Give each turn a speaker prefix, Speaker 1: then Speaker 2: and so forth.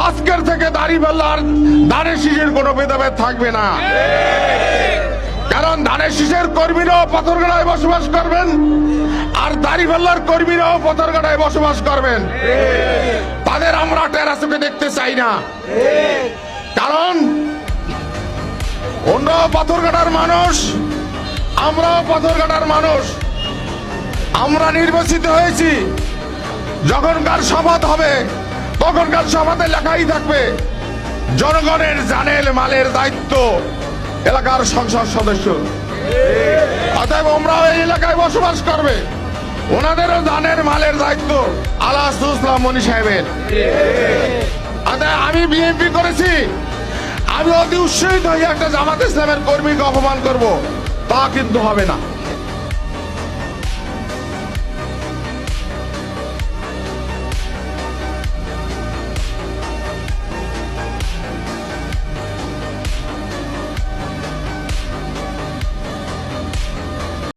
Speaker 1: আজকের থেকে দাড়িপাল্লার ধানের শীষের কোনো ভেদাভেদ থাকবে না। কারণ ধানের শীষের কর্মীরাও পাথরঘাটায় বসবাস করবেন, আর দাড়িপাল্লার কর্মীরাও পাথরঘাটায় বসবাস করবেন। তাদের আমরা টেরাসুকে দেখতে চাই না। কারণ অন্যরাও পাথরঘাটার মানুষ, আমরাও পাথরঘাটার মানুষ। আমরা নির্বাচিত হয়েছি, যখনকার শপথ হবে তখনকার শপথে লেখাই থাকবে জনগণের জানের মালের দায়িত্ব এলাকার সংসদ সদস্য। অতএব আমরাও এই এলাকায় বসবাস করবে, ওনাদেরও জানের মালের দায়িত্ব আলাসুসলাম মনি সাহেবের। আমি বিএনপি করেছি, আমি অতি উৎসাহিত হয়ে একটা জামাত ইসলামের কর্মীকে অপমান করব, তা কিন্তু হবে না।